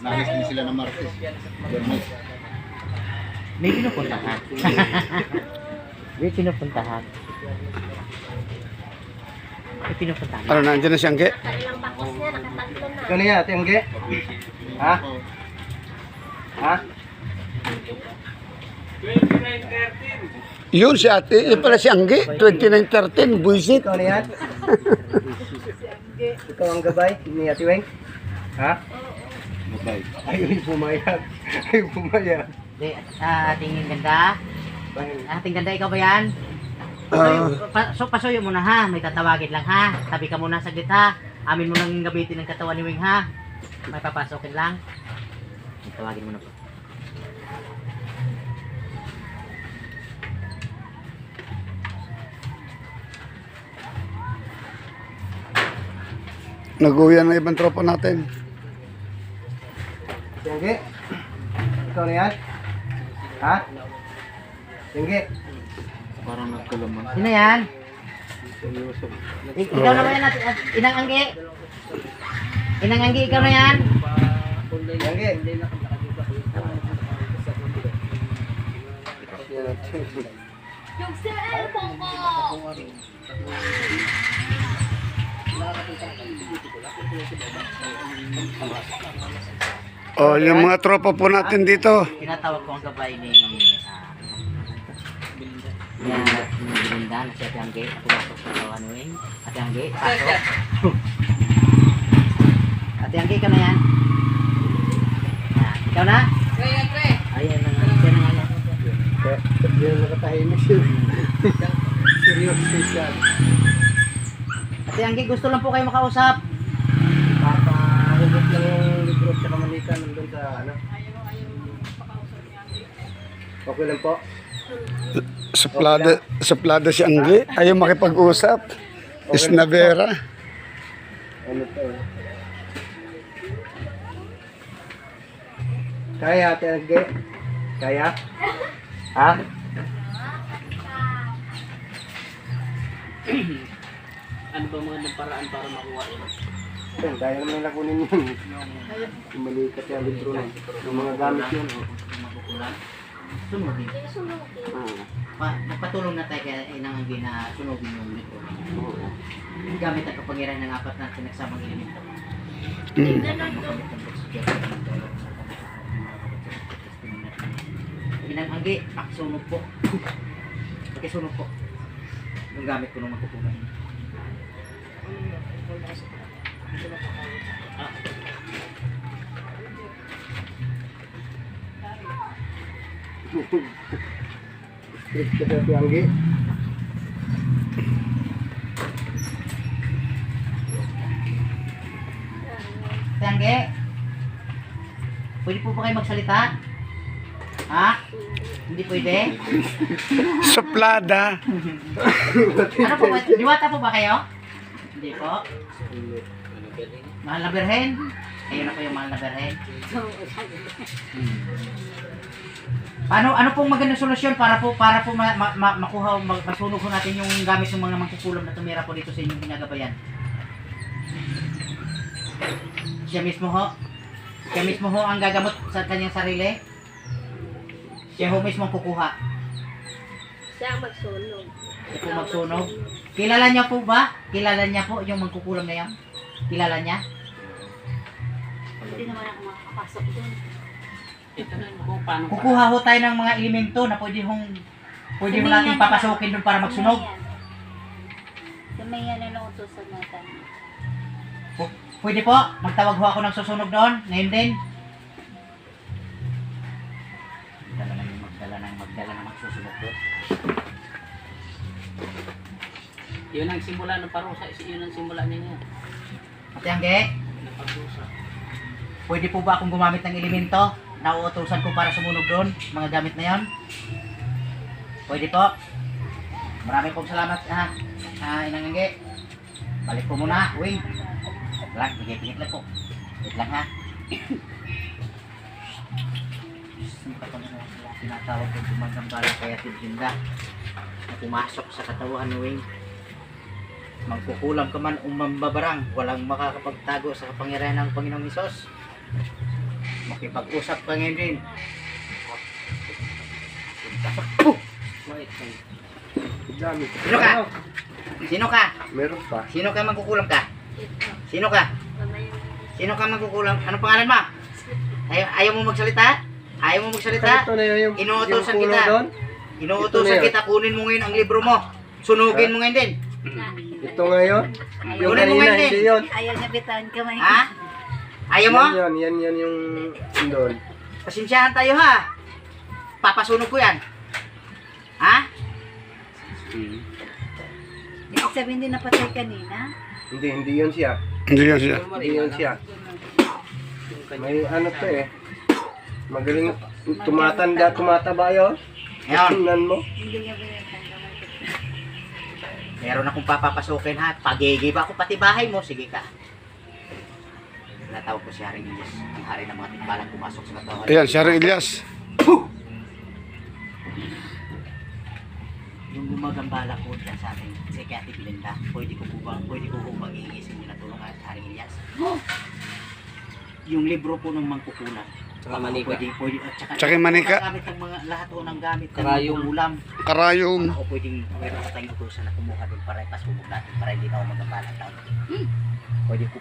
Naalis din sila ng Martes. Bernes. May pinupuntahan. May pinupuntahan. May pinupuntahan. Ano, nandiyan na si Angge? Nakailang bakos niya, nakatatlo na. Ikaw na yan, Ate Angge? Ha? Ha? Yun si ate, yun pala si Angge, 2913, buisit. Ikaw na yan? Ikaw ang gabay ni Ate Weng? Ha? Bye. Ayaw pumayag. Ayaw pumayag. Di, ating ganda. Ating ganda, ikaw ba yan? Pasuyo muna ha, may tatawagin lang ha. Tabi ka muna saglit ha. Amin mo nang gabitin ng katawan ni Wing ha. May papasokin lang. Tawagin mo na po. Nag-uwi ng ibang tropa natin. Ate Angge? Ikaw na yan? Ha? Ate Angge? Parang nagkalaman. Sino yan? Ikaw naman yan natin. Inang Angge. Inang Angge, ikaw na yan. Ate Angge? Yung cellphone ko! Oh, yung mga tropa po natin dito. Tinatawag ko ang gabay ni Belinda na si Ate Angge. Pumasok sa katawan ni Wing. Ate Angge, pasok. Ate Angge, ikaw na yan. Ikaw na? Ayan na nga. Siya na nga. Hindi na nakatahimik siya. Seryoso siya. Ate Angge, gusto lang po kayo makausap. Papahugot lang yung libro sa kamalikan nandun sa ano. Okay lang po. Suplada si Angge. Ayaw makipag-usap. Isnavera. Ano to? Kaya Ate Angge? Kaya? Ha? Ano ba mga paraan para makuha yun? Kaya naman nila kunin yun. Yung malikat yung libro na. Yung mga gamit yun. Makukulan? Sunodin. Nagpatulong na tayo kay Inang Angge na sunodin yung libro. Gamit ang kapangyarihan ng apat na pinagsamang elemento. Inang Angge, sunog po. Pakisunog po. Yung gamit ko nung magkukulan. Strict ka sa Ate Angge. Ate Angge, pwede po ba kayo magsalita? Ha? Hindi pwede? Suplada. Ano po ba? Diwata po ba kayo? Hindi po. Mahal na Birhen? Kayo na po yung mahal na Birhen. Ano pong magandang solusyon para po makuha masunog po natin yung gamit ng mga mangkukulam na tumira po dito sa inyong ginagabayan? Siya mismo ho ang gagamot sa kanyang sarili. Siya ho mismo ang kukuha. Siya ang magsunog. Siya po magsunog. Kilala niya po ba? Kilala niya po yung mangkukulam na yan? Kilala niya? Hindi naman ako makakapasok doon. Kukuha ho tayo ng mga elemento na pwede mo natin papasukin doon para magsunog. Sumayan na lang utusan natin. Pwede po, magtawag ho ako ng susunog doon. Ngayon din. Magdala ng magsusunog doon. Yun ang simula ng parusa, yun ang simula niya. Ate Angge, pwede po ba akong gumamit ng elemento na uutusan ko para sumunog doon, mga gamit na yon? Pwede po. Marami pong salamat Inang Angge. Balik po muna, Wing. Lang, pigit-pigit lang po. Wait lang ha. Tinatawag ko gumagambala kaya Belinda na pumasok sa katawan ni Wing. Magkukulam ka man umambabarang, walang makakapagtago sa kapangyarihan ng Panginoong Hesus. Makipag-usap ka ngayon din. Dami. Sino ka? Sino ka? Meron pa. Sino ka magkukulam ka? Sino ka? Sino ka magkukulam? Anong pangalan mo? Ayaw mo magsalita? Ayaw mo magsalita? Ito na yung Inuutosan puno kita. doon. Inuutosan Ito na yun. kita, kunin mo ngayon ang libro mo. Sunugin mo ngayon din. Ito ngayon. Yung Kunin mo kanina, ngayon din. hindi yun. Ayaw niya bitawan kamay. Ha? Ayaw mo? Yan yung doon. Pasensyahan tayo ha. Papasunog ko yan. Ha? Ibig sabihin din napatay kanina. Hindi yun siya. Hindi yan siya. Hindi yun siya. May ano to eh. Magaling tumataba yun. Ngayon, Tingnan mo. Hindi niya binatang kamay. meron akong papapasukin ha. Pagigib ako pati bahay mo. Sige ka. Natawag ko si Haring Ilyas. Ang hari ng mga tikbalang pumasok sa katawan. Ayan, si Haring Ilyas. Yung gumagambala po dyan sa ating si Ate Belinda, pwede ko po maghihingi sa inyo na tulong at Haring Ilyas. Yung libro po ng mangkukulam. Tsaka manika. Pwede, at Tsaka yung manika. Gamit ng mga, lahat po ng gamit ng Karayom. ulam. Karayom. Ako pwedeng meron sa tayong utusan na kumuha doon para ipasubog natin para hindi na ako magambala tao.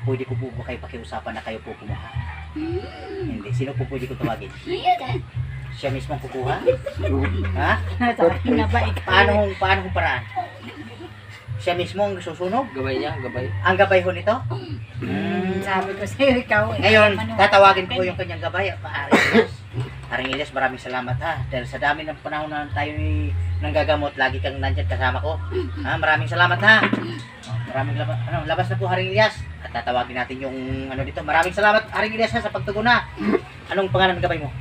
Pwede ko po ba kayo pakiusapan na kayo po kumuha? Hindi. Sino po pwede ko tawagin? Siya mismo ang kukuha? Ha? Nabait. Paano kung paraan? Siya mismo ang susunog? Gabay niya, gabay. Ang gabay ho nito? Sabi ko sa'yo, ikaw. Ngayon, tatawagin ko yung kanyang gabay. Haring Ilyas. Haring Ilyas, maraming salamat ha. Dahil sa dami ng panahon na tayo nanggagamot, lagi kang nandyan kasama ko. Ha? Maraming salamat ha. Maraming labas na po Haring Ilyas. At tatawagin natin yung ano dito. Maraming salamat Haring Ilyas ha, sa pagtugon na. Anong pangalan ng gabay mo?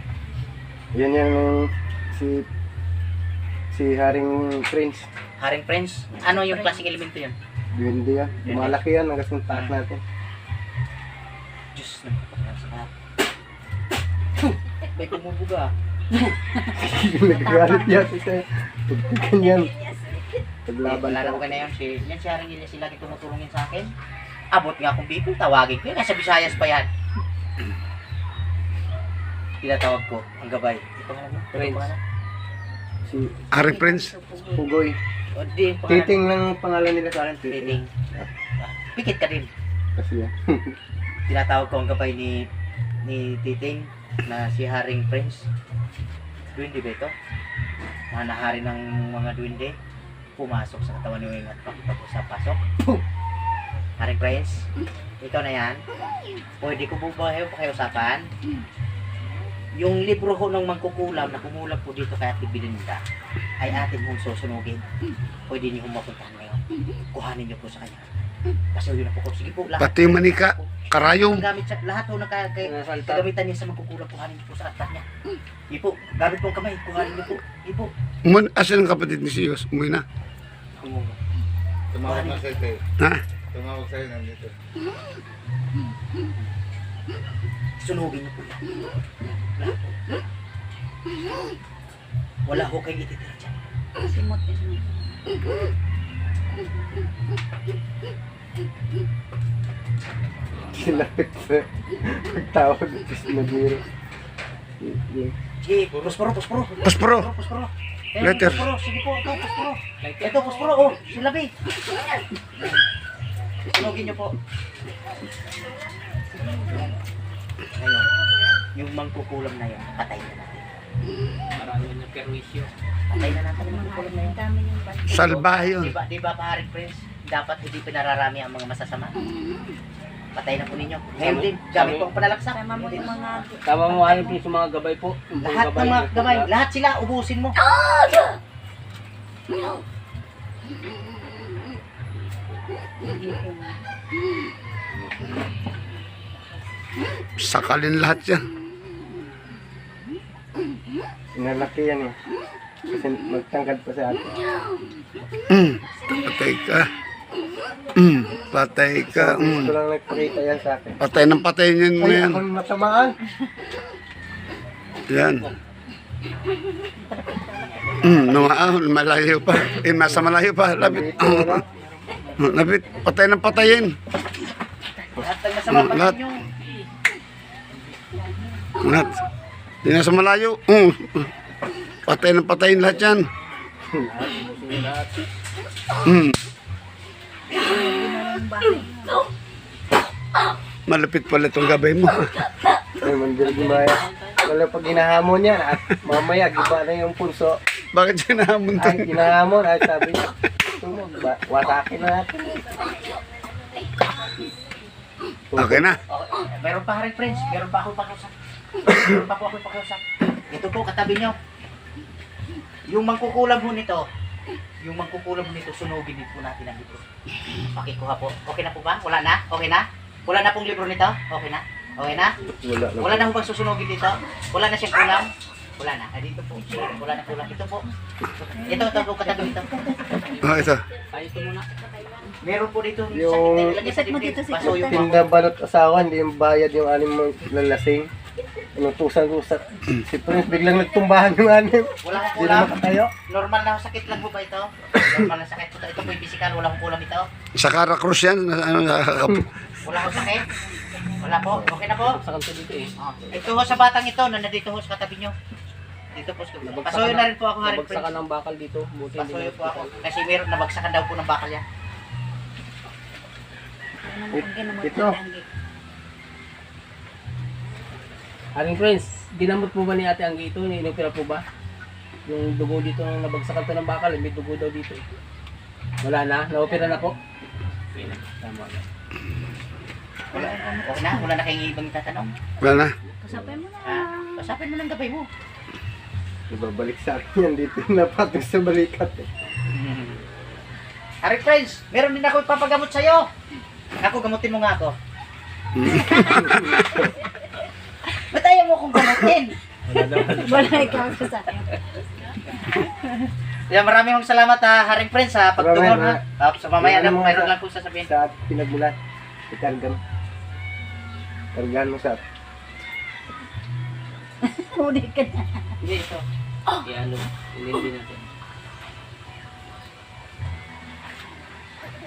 Yan yung si Haring Prince. Haring Prince. Ano yung klaseng elemento yun? Hindi yan. Malaki yan hanggang sa taas natin. Diyos na. May kumubuga. Nagagalit yan sa'yo. Pagtikan yan. Paglaban Wala na ko na yun. Yan si Haring Ilyas, lagi tumutulungin sa akin. Abot nga kung Bicol, tawagin ko yun. Nasa Visayas pa yan. Tinatawag ko ang gabay. Ito nga naman. Prince. Si Haring Prince. Pugoy. O di, pangalan. Titing lang pangalan nila sa akin. Titing. Pikit ka din. Kasi yan. Tinatawag ko ang gabay ni Titing na si Haring Prince. Duwende ba ito? Mga nahari ng mga duwende. Pumasok sa katawan ni Wing at pakipag-usap-pasok. Haring Prince, ikaw na yan. Pwede ko po ba kayo pakiusapan? Yung libro ko ng mangkukulam na kumulam po dito kay Ate Belinda ay atin mong susunugin. Pwede niyo mapuntahan ngayon. Kuhanin niyo po sa kanya. Kasi yun na po ko. Sige po, lahat. Pati yung manika. Karayom. Ang gamit sa lahat po kagamitan niya sa mangkukulam, kuhanin niyo po sa altar niya. Ipo, gamit po ang kamay, kuhanin niyo po. Ipo. Asan ang kapatid ni Siyos? Umuwi na. Tumawag na sa'yo tayo. Ha? Tumawag sa'yo nandito. Sunugin niyo po yan. Lahat po. Wala ho kayong ititira dyan. Simot yun. Silapit sa pagtawag dito sa nabiro. Sige, pusporo. Pasporo. Pusporo. Letter. Pusporo, sige po, ito, pusporo. Ito, pusporo, oh, silabi. Sunugin niyo po. Ngayon, yung mangkukulam na yun, patay na natin. Marami na perwisyo. Patay na natin yung mangkukulam na yun. Ang dami yung bata. Salbahe yun. Diba Haring Prince, dapat hindi pinararami ang mga masasama. Patay na po ninyo. Ngayon din, gamit po ang panalaksak. Tama mo yung mga... Tama mo Haring Prince yung mga gabay po. Yung mga Lahat ng mga gabay, lahat sila, ubusin mo. Sakalin lahat yan. Inalaki yan eh. Kasi magtangkad pa sa atin. Patay ka. Patay ka. Ito lang nagpakita yan sa akin. Patay ng patay niyan Ay, yan. akong matamaan. Yan. Malayo pa. Nasa malayo pa. Lapit. Lapit. Patay ng patayin. Lahat ng masama Lahat. pag ninyo. Lahat. Di na sa malayo. Patay na patayin lahat yan. Malapit pala itong gabay mo. Ay, mandilig yung maya. Wala pag hinahamon yan at mamaya giba na yung pulso. Bakit sinahamon to? Ay, hinahamon ay sabi niya. Ito mo, wasakin na natin. Okay na. Okay. Meron pa rin, friends. Meron pa ako pakiusap. Meron pa ako pakiusap. Ito po, katabi nyo. Yung mangkukulam ho nito, sunugin din po natin ang libro. Pakikuha po. Okay na po ba? Wala na? Okay na? Wala na pong libro nito? Okay na? Okay na? Wala na. Wala na po bang susunugin dito? Wala na siyang kulang? Wala na. Ah, dito po. Sige, wala na kulang. Ito po. Ito po, katabi ito. Oh, ito. Ay, ito muna. Meron po dito Yung- sakit na ilagay sa Isat mo dibdib. dito si Pasuyo po. Tinda balot asawa, hindi yung bayad yung anim mo lalasing. Inutusan-tusat. Si Prince biglang nagtumbahan yung anim. Wala akong Hindi na kulang. makatayo. Normal na sakit lang po ba ito? Normal na sakit po ito. Ito po yung physical. Wala akong kulang ito. Sa Caracruz yan. Wala akong sakit. Wala po. Okay na po. Sa kanto dito eh. Oh. Ito ho sa batang ito na nandito ho sa katabi nyo. Dito po. Pasuyo na rin po ako, Haring Nabagsakan Prince. ng bakal dito. Buti hindi Pasuyo na- po ako. Kasi meron nabagsakan daw po ng bakal yan. Ito. Haring Prince, ginamot po ba ni Ate Anggi ito? Inopera po ba? Yung dugo dito nung nabagsakan to ng bakal, may dugo daw dito. Wala na? Naopera na po? Tama. Wala, okay na. Wala na kayong ibang tatanong. Wala na. Kasapin mo na. Ha? Pasapin mo ng gabay mo. Ibabalik sa akin yan dito. Napatong sa balikat eh. Haring Prince, meron din ako ipapagamot sa'yo. Ako, gamutin mo nga ako. Ba't ayaw mo kong gamutin? Wala ikaw sa akin. Kaya maraming salamat ha, Haring Prince ha, pagtungon ha. So mamaya Ano lang, mo mayroon sa- lang po sasabihin. Sa pinagmulan. Ikargan. Kargan mo sa Huli ka na. Hindi, ito. Iano, ilindi natin.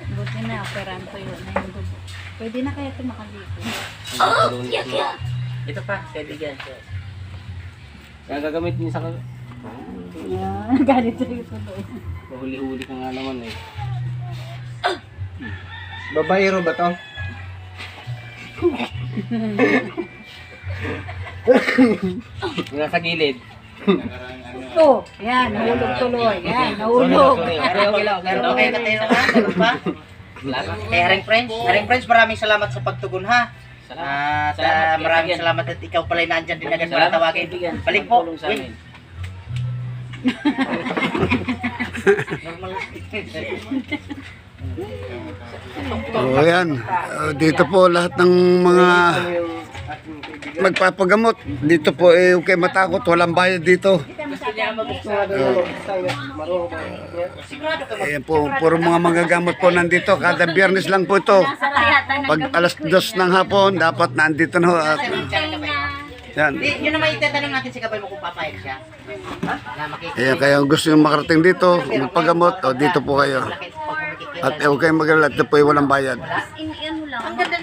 Buti na, operan ko yun. Na yung dugo. Pwede na kaya ito makaligo. Ito pa, kaibigan. Kaya gagamitin niya sa Ganito yung tuloy. mahuli-huli ka nga naman eh. babayero ba to? Yung nasa gilid. Oh, yan, nahulog tuloy. Yan, nahulog. Pero okay lang, okay lang. Okay, katayo na ganun ba? Salamat. Eh, Haring Prince, maraming salamat sa pagtugon ha. Salamat. At maraming kaibigan. salamat at ikaw pala nandyan din agad para Salamat, tawagin. kaibigan. Balik po. Tulong sa Wait. amin. Normal lang. O yan. Dito po lahat ng mga Ano yung ating kaibigan? magpapagamot. Dito po eh, okay matakot. Walang bayad dito. Gusto nga daw marunong ba? Sigurado ka Ayan po, puro mga magagamot po nandito. Kada biyernes lang po ito. Pag alas 2 ng hapon, dapat nandito na. At, yan. Yun naman itatanong natin si Kabay mo kung papayag siya. Na makikita. Ayan, kaya gusto nyo makarating dito, magpagamot, o dito po kayo. Malaki pag kumikikita. At okay magalala, ito po ay walang bayad. In, ano lang. Ang ganda